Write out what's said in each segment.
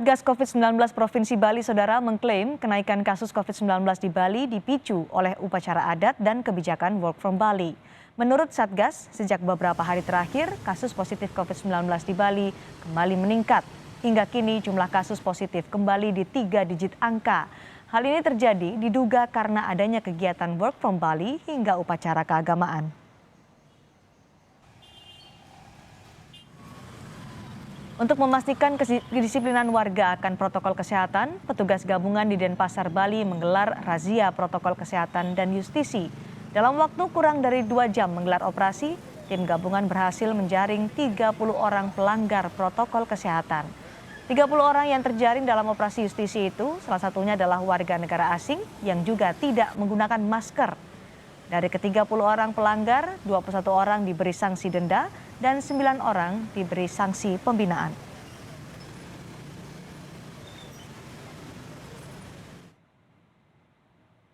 Satgas COVID-19 Provinsi Bali, Saudara, mengklaim kenaikan kasus COVID-19 di Bali dipicu oleh upacara adat dan kebijakan work from Bali. Menurut Satgas, sejak beberapa hari terakhir, kasus positif COVID-19 di Bali kembali meningkat. Hingga kini jumlah kasus positif kembali di 3 digit angka. Hal ini terjadi diduga karena adanya kegiatan work from Bali hingga upacara keagamaan. Untuk memastikan kedisiplinan warga akan protokol kesehatan, petugas gabungan di Denpasar, Bali menggelar razia protokol kesehatan dan justisi. Dalam waktu kurang dari 2 jam menggelar operasi, tim gabungan berhasil menjaring 30 orang pelanggar protokol kesehatan. 30 orang yang terjaring dalam operasi justisi itu, salah satunya adalah warga negara asing yang juga tidak menggunakan masker. Dari ke-30 orang pelanggar, 21 orang diberi sanksi denda dan 9 orang diberi sanksi pembinaan.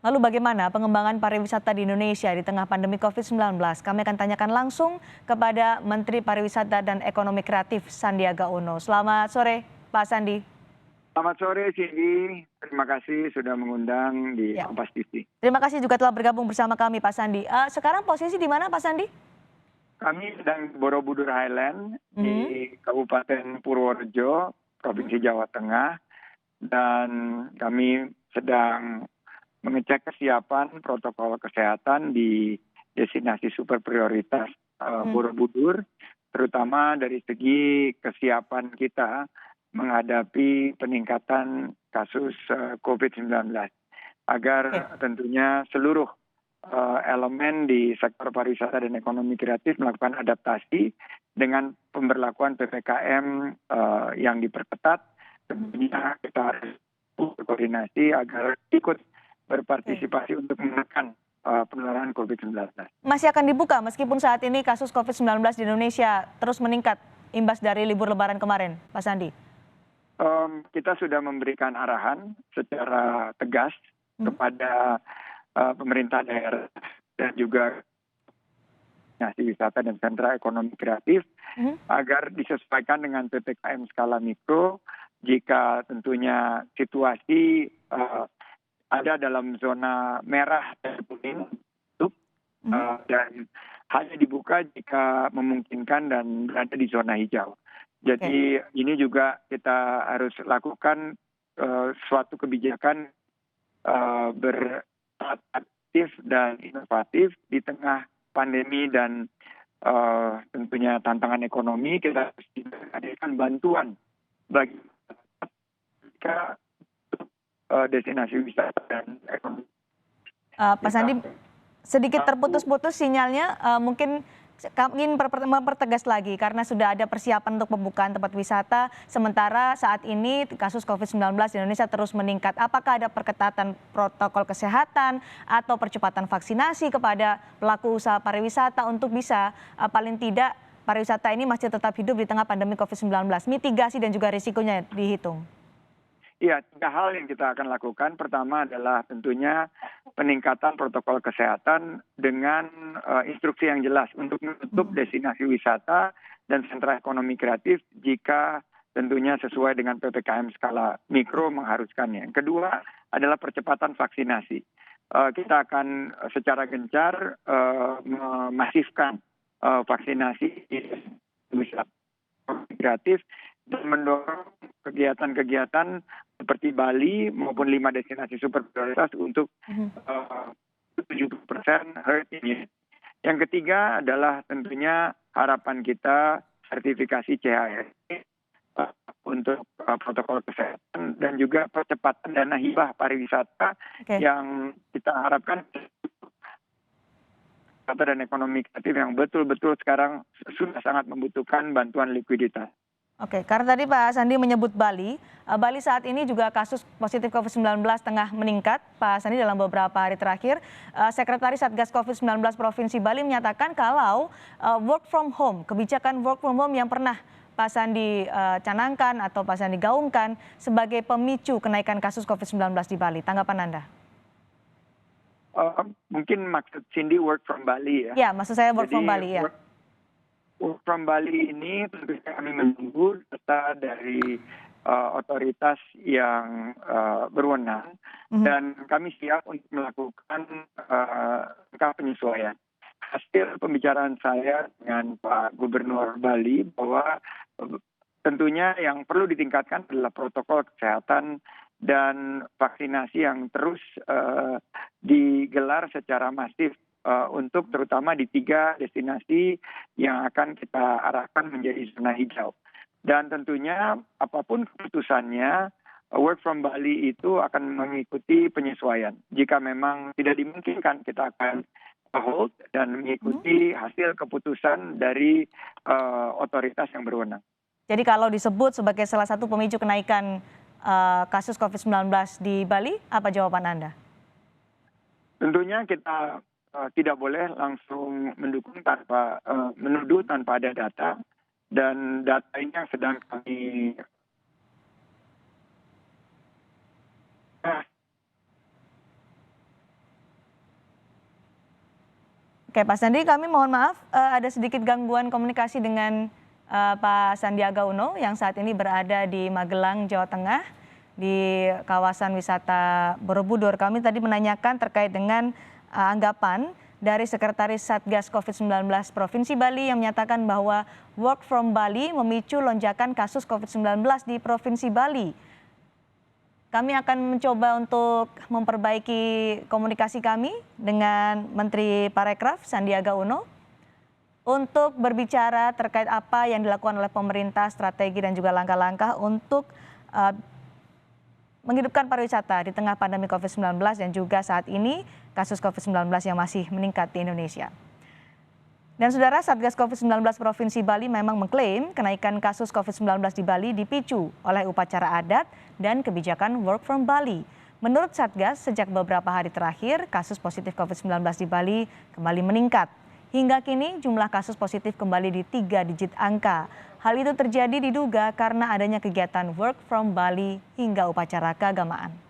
Lalu bagaimana pengembangan pariwisata di Indonesia di tengah pandemi COVID-19? Kami akan tanyakan langsung kepada Menteri Pariwisata dan Ekonomi Kreatif Sandiaga Uno. Selamat sore, Pak Sandi. Selamat sore, Cindy. Terima kasih sudah mengundang di Kompas TV. Terima kasih juga telah bergabung bersama kami, Pak Sandi. Sekarang posisi di mana, Pak Sandi? Kami sedang di Borobudur Highland di Kabupaten Purworejo, Provinsi Jawa Tengah, dan kami sedang mengecek kesiapan protokol kesehatan di destinasi super prioritas Borobudur, terutama dari segi kesiapan kita menghadapi peningkatan kasus COVID-19, agar tentunya seluruh elemen di sektor pariwisata dan ekonomi kreatif melakukan adaptasi dengan pemberlakuan PPKM yang diperketat. Tentunya kita harus berkoordinasi agar ikut berpartisipasi untuk menekan penularan COVID-19. Masih akan dibuka meskipun saat ini kasus COVID-19 di Indonesia terus meningkat imbas dari libur Lebaran kemarin, Pak Sandi? Kita sudah memberikan arahan secara tegas kepada pemerintah daerah dan juga destinasi wisata dan sentra ekonomi kreatif agar disesuaikan dengan PPKM skala mikro jika tentunya situasi ada dalam zona merah dan kuning dan hanya dibuka jika memungkinkan dan berada di zona hijau. Jadi ini juga kita harus lakukan suatu kebijakan beraktif dan inovatif di tengah pandemi dan tentunya tantangan ekonomi. Kita harus hadirkan bantuan bagi destinasi wisata dan ekonomi. Pak Sandi, sedikit terputus-putus sinyalnya, mungkin kami ingin mempertegas lagi karena sudah ada persiapan untuk pembukaan tempat wisata, sementara saat ini kasus COVID-19 di Indonesia terus meningkat. Apakah ada perketatan protokol kesehatan atau percepatan vaksinasi kepada pelaku usaha pariwisata untuk bisa paling tidak pariwisata ini masih tetap hidup di tengah pandemi COVID-19, mitigasi dan juga risikonya dihitung? Ya, 3 hal yang kita akan lakukan. Pertama adalah tentunya peningkatan protokol kesehatan dengan instruksi yang jelas untuk menutup destinasi wisata dan sentra ekonomi kreatif jika tentunya sesuai dengan PPKM skala mikro mengharuskannya. Yang kedua adalah percepatan vaksinasi. Kita akan secara gencar memasifkan vaksinasi di wisata kreatif dan mendorong kegiatan-kegiatan seperti Bali maupun 5 destinasi super prioritas untuk 70% herd immunity. Yang ketiga adalah tentunya harapan kita sertifikasi CHRI untuk protokol kesehatan dan juga percepatan dana hibah pariwisata yang kita harapkan dan ekonomi kreatif yang betul-betul sekarang sudah sangat membutuhkan bantuan likuiditas. Oke, karena tadi Pak Sandi menyebut Bali, Bali saat ini juga kasus positif COVID-19 tengah meningkat. Pak Sandi dalam beberapa hari terakhir, Sekretaris Satgas COVID-19 Provinsi Bali menyatakan kalau work from home, kebijakan work from home yang pernah Pak Sandi canangkan atau Pak Sandi gaungkan sebagai pemicu kenaikan kasus COVID-19 di Bali. Tanggapan Anda? Mungkin maksud Cindy work from Bali Ya, ya? maksud saya work from Bali ya. Work from Bali ini tentu kami menunggu data dari otoritas yang berwenang Mhm. dan kami siap untuk melakukan langkah penyesuaian. Hasil pembicaraan saya dengan Pak Gubernur Bali bahwa tentunya yang perlu ditingkatkan adalah protokol kesehatan dan vaksinasi yang terus digelar secara masif untuk terutama di 3 destinasi yang akan kita arahkan menjadi zona hijau. Dan tentunya apapun keputusannya, work from Bali itu akan mengikuti penyesuaian. Jika memang tidak dimungkinkan, kita akan hold dan mengikuti hasil keputusan dari otoritas yang berwenang. Jadi kalau disebut sebagai salah satu pemicu kenaikan kasus COVID-19 di Bali, apa jawaban Anda? Tentunya kita tidak boleh langsung mendukung tanpa menuduh tanpa ada data. Dan data ini yang sedang kami Oke, Pak Sandi, kami mohon maaf ada sedikit gangguan komunikasi dengan Pak Sandiaga Uno yang saat ini berada di Magelang, Jawa Tengah, di kawasan wisata Borobudur. Kami tadi menanyakan terkait dengan anggapan dari Sekretaris Satgas COVID-19 Provinsi Bali yang menyatakan bahwa work from Bali memicu lonjakan kasus COVID-19 di Provinsi Bali. Kami akan mencoba untuk memperbaiki komunikasi kami dengan Menteri Parekraf Sandiaga Uno untuk berbicara terkait apa yang dilakukan oleh pemerintah, strategi dan juga langkah-langkah untuk menghidupkan pariwisata di tengah pandemi COVID-19 dan juga saat ini kasus COVID-19 yang masih meningkat di Indonesia. Dan saudara, Satgas COVID-19 Provinsi Bali memang mengklaim kenaikan kasus COVID-19 di Bali dipicu oleh upacara adat dan kebijakan work from Bali. Menurut Satgas, sejak beberapa hari terakhir, kasus positif COVID-19 di Bali kembali meningkat. Hingga kini jumlah kasus positif kembali di 3 digit angka. Hal itu terjadi diduga karena adanya kegiatan work from Bali hingga upacara keagamaan.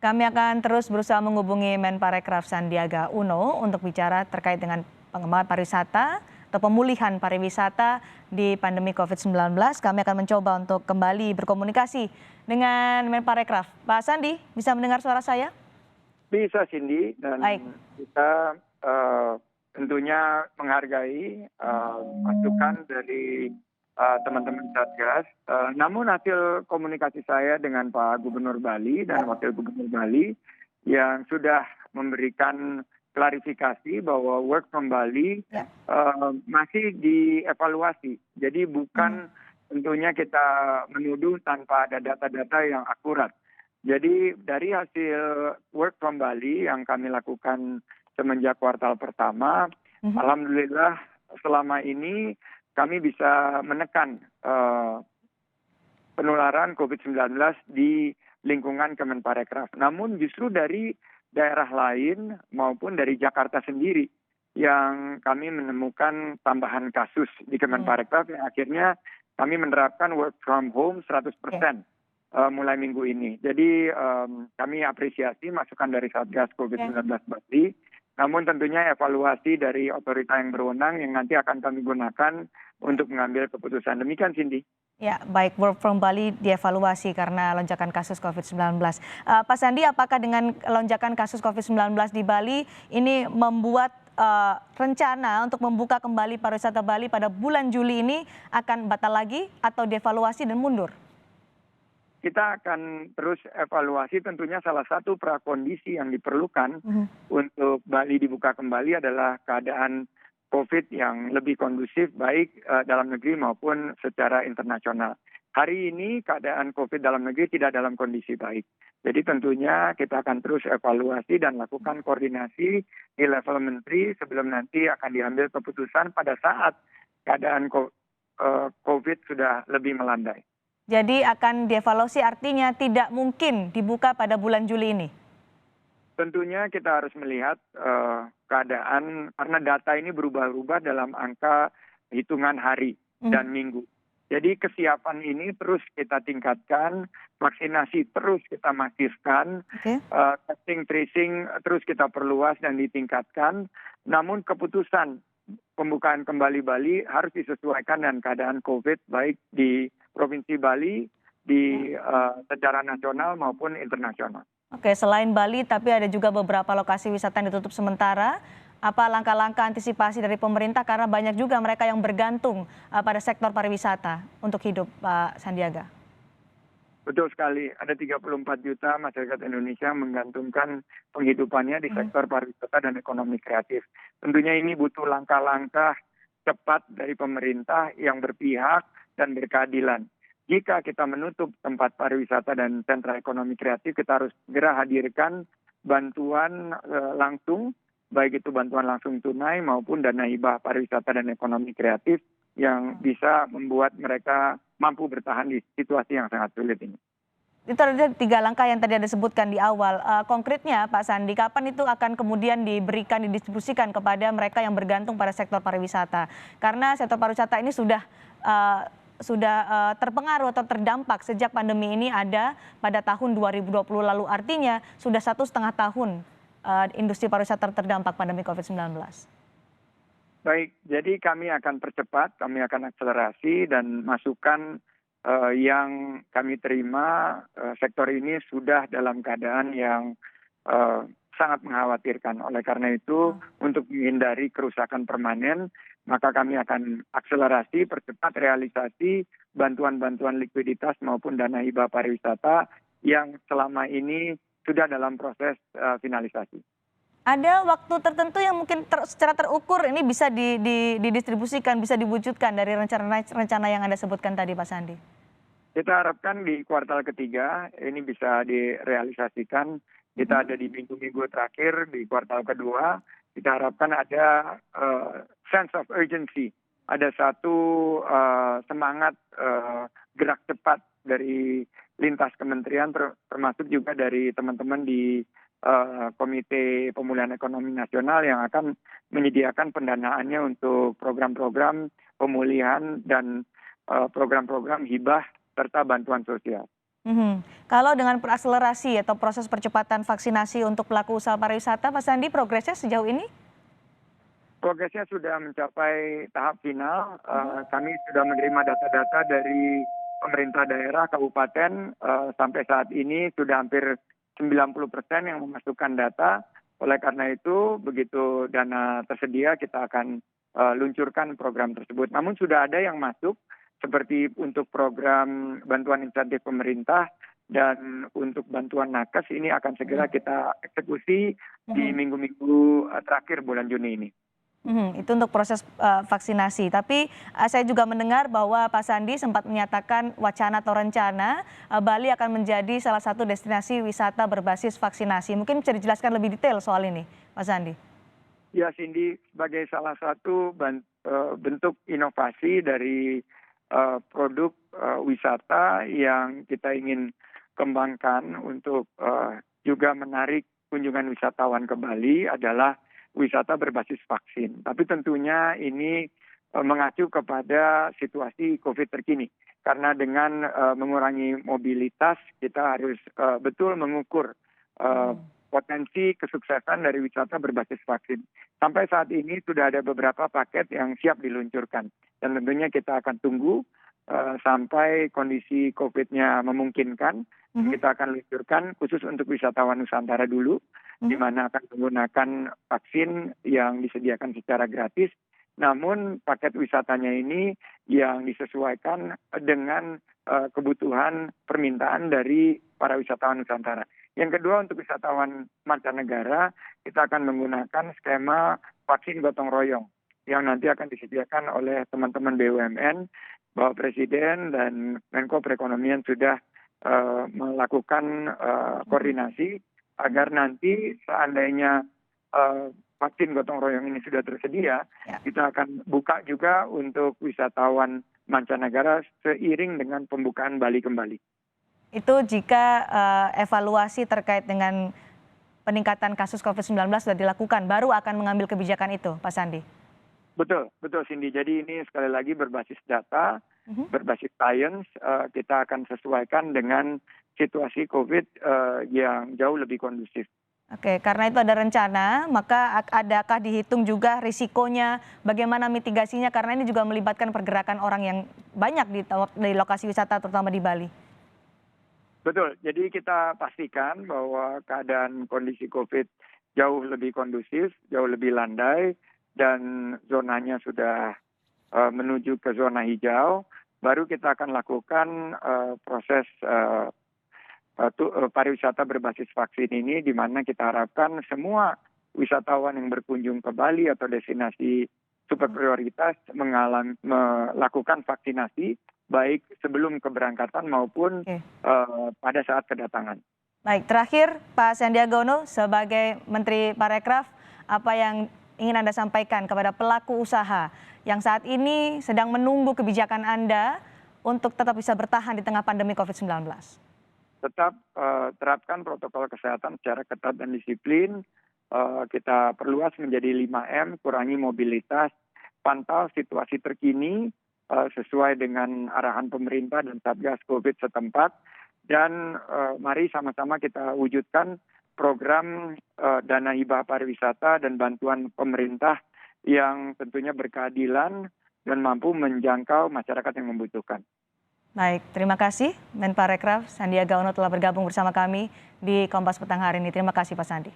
Kami akan terus berusaha menghubungi Menparekraf Sandiaga Uno untuk bicara terkait dengan pengembangan pariwisata atau pemulihan pariwisata di pandemi COVID-19. Kami akan mencoba untuk kembali berkomunikasi dengan Menparekraf. Pak Sandi, bisa mendengar suara saya? bisa, Cindy, dan Baik. kita tentunya menghargai masukan dari teman-teman Satgas. Namun hasil komunikasi saya dengan Pak Gubernur Bali dan Wakil Gubernur Bali yang sudah memberikan klarifikasi bahwa work from Bali masih dievaluasi. Jadi bukan tentunya kita menuduh tanpa ada data-data yang akurat. Jadi dari hasil work from Bali yang kami lakukan semenjak kuartal pertama, alhamdulillah selama ini kami bisa menekan penularan COVID-19 di lingkungan Kemenparekraf. Namun justru dari daerah lain maupun dari Jakarta sendiri yang kami menemukan tambahan kasus di Kemenparekraf yang akhirnya kami menerapkan work from home 100% mulai minggu ini. Jadi kami apresiasi masukan dari Satgas COVID-19 Bali. Namun tentunya evaluasi dari otoritas yang berwenang yang nanti akan kami gunakan untuk mengambil keputusan. Demikian, Cindy. Ya, baik, work from Bali dievaluasi karena lonjakan kasus COVID-19. Pak Sandi, apakah dengan lonjakan kasus COVID-19 di Bali ini membuat rencana untuk membuka kembali pariwisata Bali pada bulan Juli ini akan batal lagi atau dievaluasi dan mundur? Kita akan terus evaluasi, tentunya salah satu prakondisi yang diperlukan untuk Bali dibuka kembali adalah keadaan COVID yang lebih kondusif baik dalam negeri maupun secara internasional. Hari ini keadaan COVID dalam negeri tidak dalam kondisi baik. Jadi tentunya kita akan terus evaluasi dan lakukan koordinasi di level menteri sebelum nanti akan diambil keputusan pada saat keadaan COVID sudah lebih melandai. Jadi akan dievaluasi artinya tidak mungkin dibuka pada bulan Juli ini? Tentunya kita harus melihat keadaan karena data ini berubah-ubah dalam angka hitungan hari dan minggu. Jadi kesiapan ini terus kita tingkatkan, vaksinasi terus kita masifkan, Oke. testing tracing terus kita perluas dan ditingkatkan. Namun keputusan pembukaan kembali Bali harus disesuaikan dengan keadaan COVID baik di Provinsi Bali, di secara nasional maupun internasional. Oke, selain Bali tapi ada juga beberapa lokasi wisata yang ditutup sementara. Apa langkah-langkah antisipasi dari pemerintah karena banyak juga mereka yang bergantung pada sektor pariwisata untuk hidup, Pak Sandiaga? Betul sekali, ada 34 juta masyarakat Indonesia menggantungkan penghidupannya di sektor pariwisata dan ekonomi kreatif. Tentunya ini butuh langkah-langkah cepat dari pemerintah yang berpihak dan berkeadilan. Jika kita menutup tempat pariwisata dan sentra ekonomi kreatif, kita harus segera hadirkan bantuan langsung, baik itu bantuan langsung tunai maupun dana hibah pariwisata dan ekonomi kreatif yang bisa membuat mereka mampu bertahan di situasi yang sangat sulit ini. Itu ada 3 langkah yang tadi Anda sebutkan di awal. Konkretnya Pak Sandi, kapan itu akan kemudian diberikan, didistribusikan kepada mereka yang bergantung pada sektor pariwisata? Karena sektor pariwisata ini sudah terpengaruh atau terdampak sejak pandemi ini ada pada tahun 2020 lalu. Artinya sudah 1,5 tahun industri pariwisata terdampak pandemi COVID-19. Baik, jadi kami akan percepat, kami akan akselerasi dan masukan yang kami terima sektor ini sudah dalam keadaan yang sangat mengkhawatirkan. Oleh karena itu, untuk menghindari kerusakan permanen, maka kami akan akselerasi, percepat realisasi bantuan-bantuan likuiditas maupun dana hibah pariwisata yang selama ini sudah dalam proses finalisasi. Ada waktu tertentu yang mungkin secara terukur ini bisa didistribusikan, bisa diwujudkan dari rencana yang Anda sebutkan tadi, Pak Sandi? Kita harapkan di kuartal ketiga ini bisa direalisasikan. Kita ada di minggu-minggu terakhir di kuartal kedua. Kita harapkan ada sense of urgency, ada satu semangat gerak cepat dari lintas kementerian, termasuk juga dari teman-teman di Komite Pemulihan Ekonomi Nasional yang akan menyediakan pendanaannya untuk program-program pemulihan dan program-program hibah serta bantuan sosial. Kalau dengan perakselerasi atau proses percepatan vaksinasi untuk pelaku usaha pariwisata, Pak Sandi, progresnya sejauh ini? Progresnya sudah mencapai tahap final. Kami sudah menerima data-data dari pemerintah daerah, kabupaten, sampai saat ini sudah hampir 90% yang memasukkan data. Oleh karena itu, begitu dana tersedia, kita akan luncurkan program tersebut. Namun sudah ada yang masuk, seperti untuk program bantuan insentif pemerintah dan untuk bantuan nakes, ini akan segera kita eksekusi di minggu-minggu terakhir bulan Juni ini. Itu untuk proses vaksinasi. Tapi saya juga mendengar bahwa Pak Sandi sempat menyatakan wacana atau rencana Bali akan menjadi salah satu destinasi wisata berbasis vaksinasi. Mungkin bisa dijelaskan lebih detail soal ini, Pak Sandi? Ya, Cindy, sebagai salah satu bentuk inovasi dari produk wisata yang kita ingin kembangkan untuk juga menarik kunjungan wisatawan ke Bali adalah wisata berbasis vaksin. Tapi tentunya ini mengacu kepada situasi COVID terkini. Karena dengan mengurangi mobilitas, kita harus betul mengukur potensi kesuksesan dari wisata berbasis vaksin. Sampai saat ini sudah ada beberapa paket yang siap diluncurkan. Dan tentunya kita akan tunggu sampai kondisi COVID-nya memungkinkan. Kita akan luncurkan khusus untuk wisatawan Nusantara dulu, di mana akan menggunakan vaksin yang disediakan secara gratis. Namun paket wisatanya ini yang disesuaikan dengan kebutuhan permintaan dari para wisatawan Nusantara. Yang kedua, untuk wisatawan mancanegara, kita akan menggunakan skema vaksin gotong royong yang nanti akan disediakan oleh teman-teman BUMN. Bapak Presiden dan Menko Perekonomian sudah melakukan koordinasi agar nanti seandainya vaksin gotong royong ini sudah tersedia, kita akan buka juga untuk wisatawan mancanegara seiring dengan pembukaan Bali kembali. Itu jika evaluasi terkait dengan peningkatan kasus COVID-19 sudah dilakukan, baru akan mengambil kebijakan itu, Pak Sandi. Betul, betul Cindy. Jadi ini sekali lagi berbasis data, Mhm. berbasis science, kita akan sesuaikan dengan situasi COVID yang jauh lebih kondusif. Oke, karena itu ada rencana, maka adakah dihitung juga risikonya, bagaimana mitigasinya, karena ini juga melibatkan pergerakan orang yang banyak di lokasi wisata, terutama di Bali. Betul, jadi kita pastikan bahwa keadaan kondisi COVID jauh lebih kondusif, jauh lebih landai, dan zonanya sudah menuju ke zona hijau, baru kita akan lakukan proses pariwisata berbasis vaksin ini, di mana kita harapkan semua wisatawan yang berkunjung ke Bali atau destinasi super prioritas melakukan vaksinasi baik sebelum keberangkatan maupun Oke. pada saat kedatangan. Baik, terakhir Pak Sandiaga Uno sebagai Menteri Parekraf, apa yang ingin Anda sampaikan kepada pelaku usaha yang saat ini sedang menunggu kebijakan Anda untuk tetap bisa bertahan di tengah pandemi COVID-19? Tetap terapkan protokol kesehatan secara ketat dan disiplin. Kita perluas menjadi 5M, kurangi mobilitas, pantau situasi terkini sesuai dengan arahan pemerintah dan Satgas COVID setempat. Dan mari sama-sama kita wujudkan program dana hibah pariwisata dan bantuan pemerintah yang tentunya berkeadilan dan mampu menjangkau masyarakat yang membutuhkan. Baik, terima kasih Menparekraf Sandiaga Uno telah bergabung bersama kami di Kompas Petang hari ini. Terima kasih Pak Sandi.